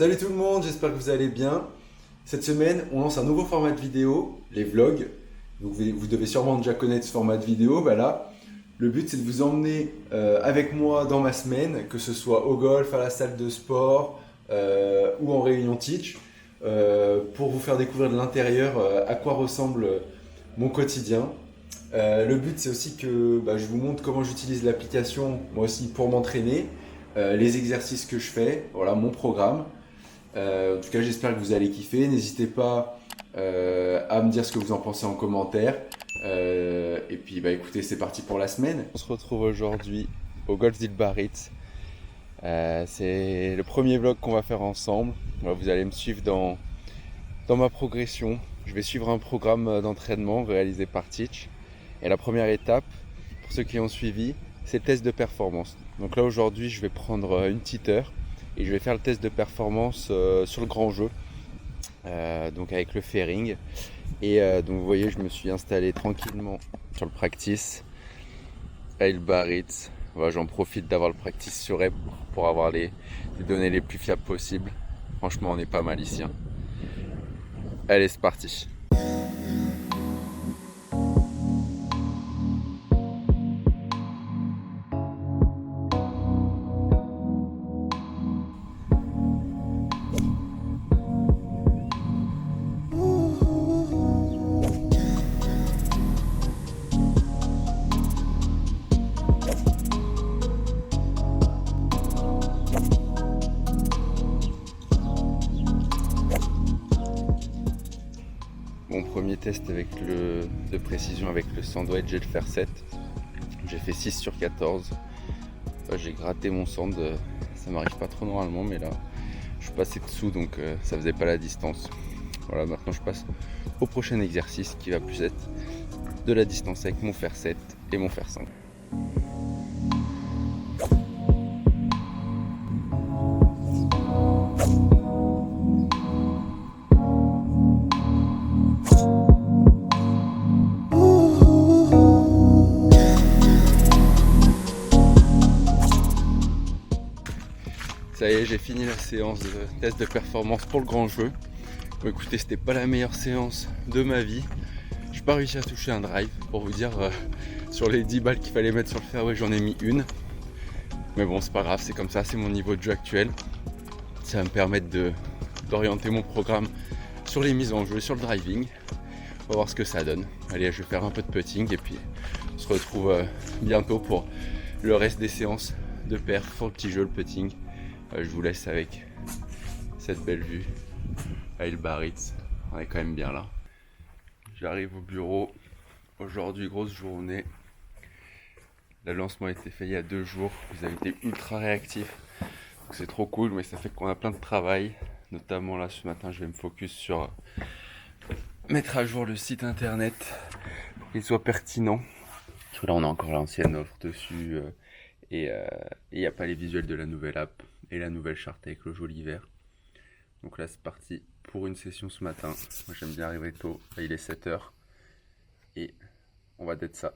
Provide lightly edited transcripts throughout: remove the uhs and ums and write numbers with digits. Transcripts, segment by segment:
Salut tout le monde, j'espère que vous allez bien. Cette semaine, on lance un nouveau format de vidéo, les vlogs. Donc vous devez sûrement déjà connaître ce format de vidéo. Bah là, le but c'est de vous emmener avec moi dans ma semaine, que ce soit au golf, à la salle de sport ou en réunion Teach, pour vous faire découvrir de l'intérieur à quoi ressemble mon quotidien. Le but c'est aussi que je vous montre comment j'utilise l'application, moi aussi pour m'entraîner, les exercices que je fais, voilà mon programme. En tout cas, j'espère que vous allez kiffer. N'hésitez pas à me dire ce que vous en pensez en commentaire. Et puis, écoutez, c'est parti pour la semaine. On se retrouve aujourd'hui au Golf d'Île Barritz. C'est le premier vlog qu'on va faire ensemble. Vous allez me suivre dans ma progression. Je vais suivre un programme d'entraînement réalisé par Teach. Et la première étape, pour ceux qui ont suivi, c'est le test de performance. Donc là, aujourd'hui, je vais prendre une petite heure et je vais faire le test de performance sur le grand jeu, donc avec le fairing. Et donc vous voyez, je me suis installé tranquillement sur le practice à Île Barritz. Voilà, j'en profite d'avoir le practice sur App pour avoir les données les plus fiables possibles. Franchement, on est pas mal ici, hein. Allez, c'est parti. Mon premier test de précision avec le sandwich et le fer 7. J'ai fait 6 sur 14. J'ai gratté mon sand. Ça m'arrive pas trop normalement, mais là je suis passé dessous, donc ça faisait pas la distance. Voilà, maintenant je passe au prochain exercice qui va plus être de la distance avec mon fer 7 et mon fer 5. Ça y est, j'ai fini la séance de test de performance pour le grand jeu. Bon, écoutez, c'était pas la meilleure séance de ma vie. J'ai pas réussi à toucher un drive, pour vous dire, sur les 10 balles qu'il fallait mettre sur le fairway, j'en ai mis une. Mais bon, c'est pas grave, c'est comme ça, c'est mon niveau de jeu actuel. Ça va me permettre d'orienter mon programme sur les mises en jeu, sur le driving. On va voir ce que ça donne. Allez, je vais faire un peu de putting et puis on se retrouve bientôt pour le reste des séances de perf pour le petit jeu, le putting. Je vous laisse avec cette belle vue à Île Barritz. On est quand même bien là. J'arrive au bureau. Aujourd'hui, grosse journée. Le lancement a été fait il y a 2 jours. Vous avez été ultra réactifs. C'est trop cool, mais ça fait qu'on a plein de travail. Notamment là, ce matin, je vais me focus sur mettre à jour le site internet pour qu'il soit pertinent. Parce que là, on a encore l'ancienne offre dessus. Et il n'y a pas les visuels de la nouvelle app et la nouvelle charte avec le joli vert. Donc là c'est parti pour une session ce matin. Moi j'aime bien arriver tôt, là, il est 7h et on va d'être ça.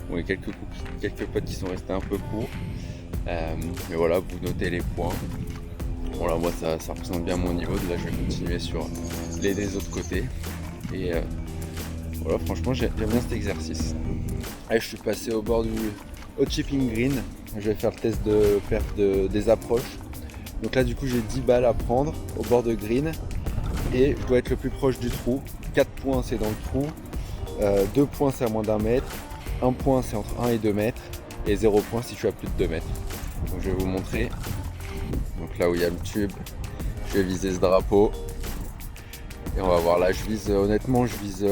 Bon, il y a quelques potes qui sont restés un peu courts. Mais voilà, vous notez les points. Bon là moi ça représente bien mon niveau. Là je vais continuer sur les des autres côtés. Et voilà, franchement j'aime bien cet exercice. Allez, je suis passé au chipping green. Je vais faire le test de perte des approches. Donc là du coup j'ai 10 balles à prendre au bord de green. Et je dois être le plus proche du trou. 4 points c'est dans le trou. 2 points c'est à moins d'1 mètre. 1 point c'est entre 1 et 2 mètres. Et 0 point si je suis à plus de 2 mètres. Donc je vais vous montrer. Donc là où il y a le tube, je vais viser ce drapeau. Et on va voir là, je vise honnêtement, je vise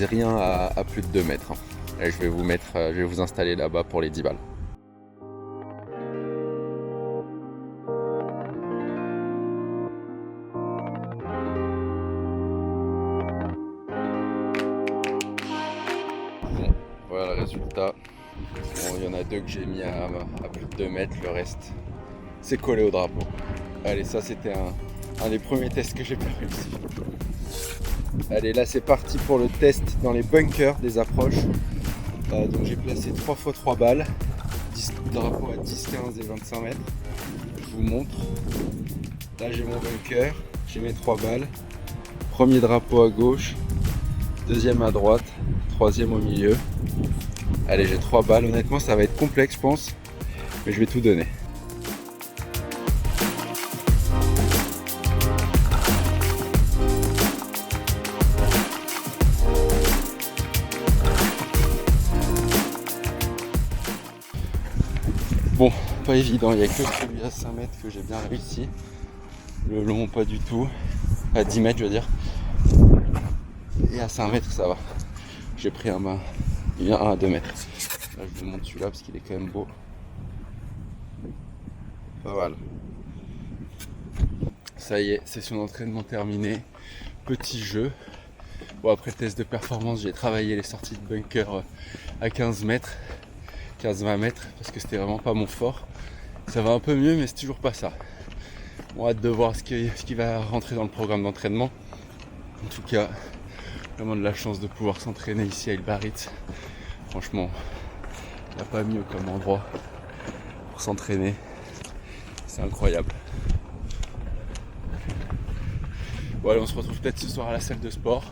rien à plus de 2 mètres. Et je vais vous installer là-bas pour les 10 balles. Voilà le résultat. Bon, il y en a deux que j'ai mis à plus de 2 mètres, le reste c'est collé au drapeau. Allez, ça c'était un des premiers tests que j'ai pas réussi. Allez, là c'est parti pour le test dans les bunkers des approches. Donc j'ai placé 3 x 3 balles, 10 drapeaux à 10, 15 et 25 mètres. Je vous montre. Là j'ai mon bunker, j'ai mes 3 balles. Premier drapeau à gauche, deuxième à droite, troisième au milieu. Allez, j'ai 3 balles. Honnêtement, ça va être complexe, je pense, mais je vais tout donner. Bon, pas évident, il n'y a que celui à 5 mètres que j'ai bien réussi. Le long, pas du tout. À 10 mètres, je veux dire. Et à 5 mètres, ça va. J'ai pris un bain. Il y a un à 2 mètres. Là, je vous montre celui-là parce qu'il est quand même beau. Pas mal. Ça y est, session d'entraînement terminée. Petit jeu. Bon, après test de performance, j'ai travaillé les sorties de bunker à 15 mètres. 15-20 mètres parce que c'était vraiment pas mon fort. Ça va un peu mieux, mais c'est toujours pas ça. On a hâte de voir ce qui va rentrer dans le programme d'entraînement. En tout cas, vraiment de la chance de pouvoir s'entraîner ici à El Barit. Franchement, il n'y a pas mieux comme endroit pour s'entraîner. C'est incroyable. Bon, allez, on se retrouve peut-être ce soir à la salle de sport.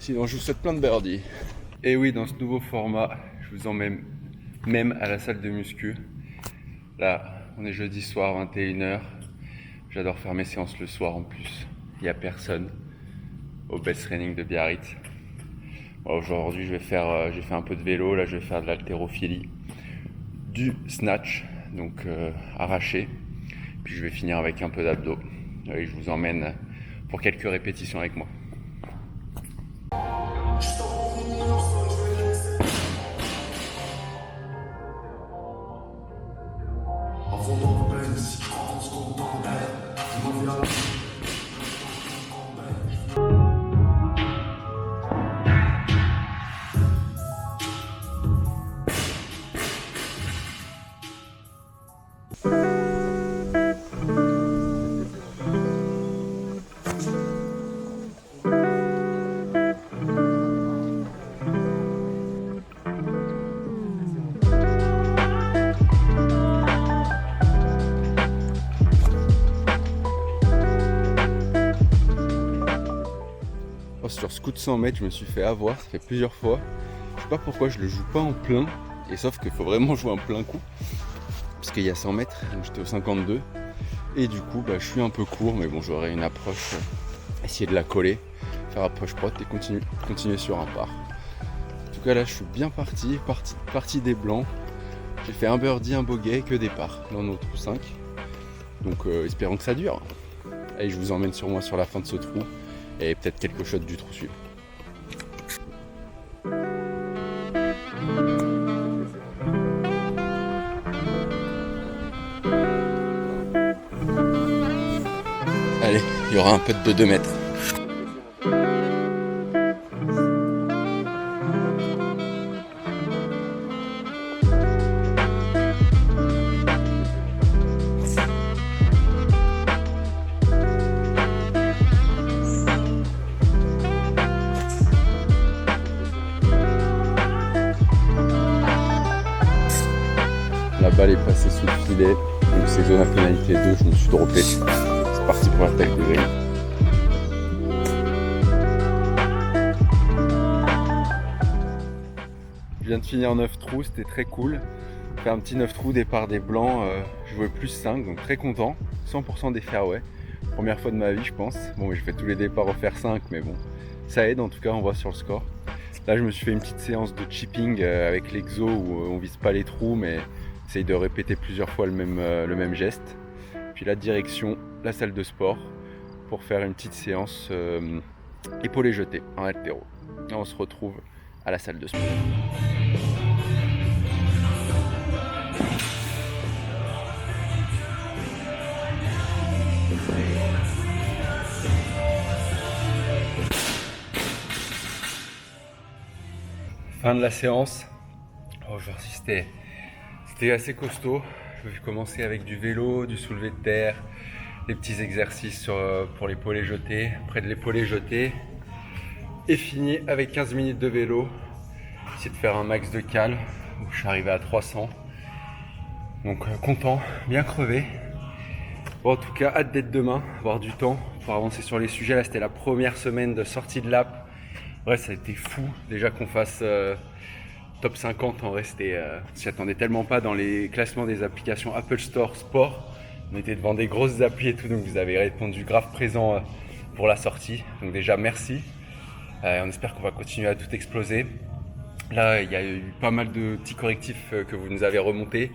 Sinon, je vous souhaite plein de birdies. Et oui, dans ce nouveau format, je vous emmène même à la salle de muscu. Là, on est jeudi soir, 21h. J'adore faire mes séances le soir en plus. Il n'y a personne au best training de Biarritz. Bon, aujourd'hui, j'ai fait un peu de vélo. Là, je vais faire de l'haltérophilie, du snatch, donc arraché. Puis je vais finir avec un peu d'abdos. Et je vous emmène pour quelques répétitions avec moi. Sur ce coup de 100 mètres, je me suis fait avoir, ça fait plusieurs fois. Je sais pas pourquoi je le joue pas en plein, et sauf qu'il faut vraiment jouer en plein coup. Parce qu'il y a 100 mètres, donc j'étais au 52. Et du coup, je suis un peu court, mais bon, j'aurai une approche, essayer de la coller, faire approche prot et continuer sur un par. En tout cas, là, je suis bien parti des blancs. J'ai fait un birdie, un bogey, que des pars dans nos trous 5. Donc, espérons que ça dure. Allez, je vous emmène sur moi sur la fin de ce trou. Et peut-être quelques shots du trou suivant. Allez, il y aura un putt de 2 mètres. La balle est passée sous le filet, donc c'est zone à pénalité 2, je me suis droppé. C'est parti pour la tête de green. Je viens de finir 9 trous, c'était très cool. J'ai fait un petit 9 trous, départ des blancs, je jouais plus 5, donc très content. 100% des fairways. Première fois de ma vie, je pense. Bon, je fais tous les départs au fer 5, mais bon, ça aide en tout cas, on voit sur le score. Là, je me suis fait une petite séance de chipping avec l'exo où on vise pas les trous, mais essaye de répéter plusieurs fois le même geste. Puis la direction, la salle de sport, pour faire une petite séance épaulé jeté en haltéro. Et on se retrouve à la salle de sport. Fin de la séance. Aujourd'hui c'était assez costaud. J'ai commencé avec du vélo, du soulevé de terre, des petits exercices pour l'épaulé jeté, près de l'épaulé jeté. Et fini avec 15 minutes de vélo. Essayer de faire un max de cale. Je suis arrivé à 300. Donc content, bien crevé. Bon, en tout cas, hâte d'être demain, avoir du temps pour avancer sur les sujets. Là, c'était la première semaine de sortie de l'app. Ouais, ça a été fou. Déjà qu'on fasse top 50, en vrai, on s'y attendait tellement pas dans les classements des applications Apple Store Sport. On était devant des grosses applis et tout, donc vous avez répondu grave présent pour la sortie. Donc déjà, merci. On espère qu'on va continuer à tout exploser. Là, il y a eu pas mal de petits correctifs que vous nous avez remontés.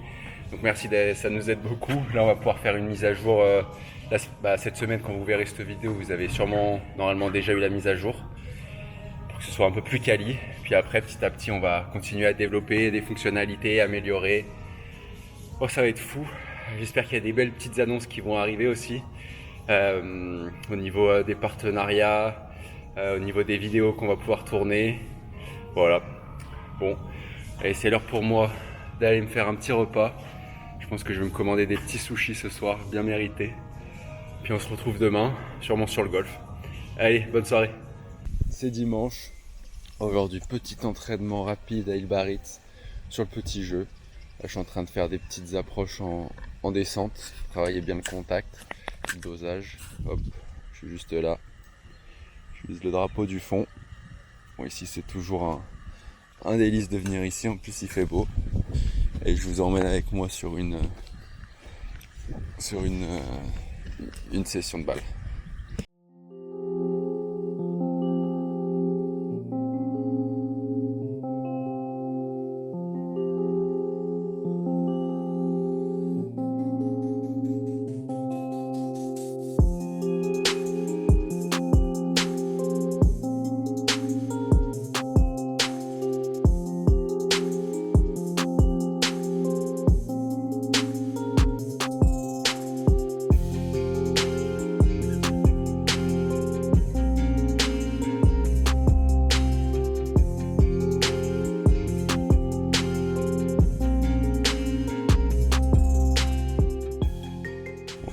Donc merci, ça nous aide beaucoup. Là, on va pouvoir faire une mise à jour. Cette semaine, quand vous verrez cette vidéo, vous avez sûrement, normalement, déjà eu la mise à jour. Pour que ce soit un peu plus quali. Puis après, petit à petit, on va continuer à développer des fonctionnalités, améliorer. Oh, ça va être fou. J'espère qu'il y a des belles petites annonces qui vont arriver aussi. Au niveau des partenariats, au niveau des vidéos qu'on va pouvoir tourner. Voilà. Bon, et c'est l'heure pour moi d'aller me faire un petit repas. Je pense que je vais me commander des petits sushis ce soir, bien mérités. Puis on se retrouve demain, sûrement sur le golf. Allez, bonne soirée. C'est dimanche. Aujourd'hui, petit entraînement rapide à Il Baritz sur le petit jeu. Là, je suis en train de faire des petites approches en descente. Travailler bien le contact, le dosage. Hop, je suis juste là. Je vise le drapeau du fond. Bon, ici, c'est toujours un délice de venir ici. En plus, il fait beau. Et je vous emmène avec moi sur une session de balle.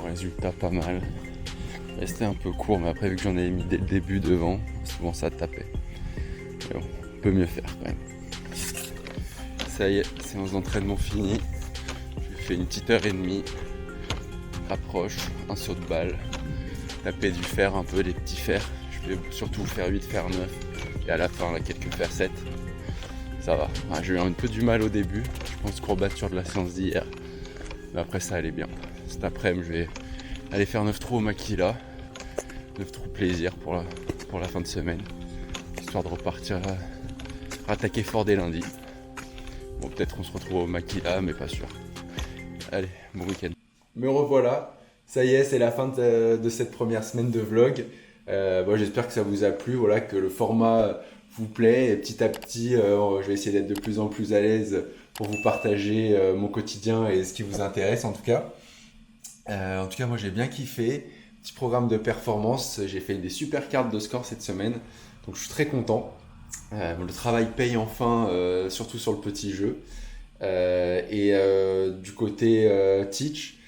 Résultat pas mal. Restait un peu court, mais après vu que j'en ai mis dès le début devant, souvent ça tapait. Mais bon, on peut mieux faire quand même. Ça y est, séance d'entraînement finie. J'ai fait une petite heure et demie. Approche, un saut de balle, taper du fer un peu, des petits fers. Je vais surtout faire 8, faire 9. Et à la fin, là, quelques fers 7. Ça va. J'ai eu un peu du mal au début. Je pense courbature de la séance d'hier. Mais après ça allait bien. Cet après-midi, je vais aller faire 9 trous au maquila. 9 trous plaisir pour la fin de semaine. Histoire de repartir attaquer fort dès lundi. Bon, peut-être on se retrouve au maquila, mais pas sûr. Allez, bon week-end. Me revoilà. Ça y est, c'est la fin de cette première semaine de vlog. J'espère que ça vous a plu, voilà, que le format vous plaît. Et petit à petit, je vais essayer d'être de plus en plus à l'aise pour vous partager mon quotidien et ce qui vous intéresse en tout cas. Moi j'ai bien kiffé. Petit programme de performance. J'ai fait des super cartes de score cette semaine. Donc je suis très content. Le travail paye enfin, surtout sur le petit jeu. Du côté Teach,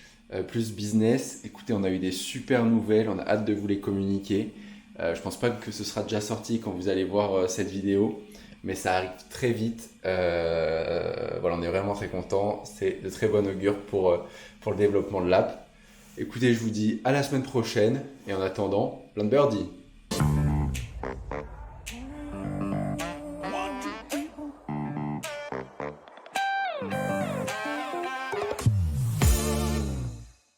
plus business, écoutez, on a eu des super nouvelles. On a hâte de vous les communiquer. Je pense pas que ce sera déjà sorti quand vous allez voir cette vidéo. Mais ça arrive très vite. On est vraiment très content. C'est de très bon augure pour le développement de l'app. Écoutez, je vous dis à la semaine prochaine. Et en attendant, plein de birdies.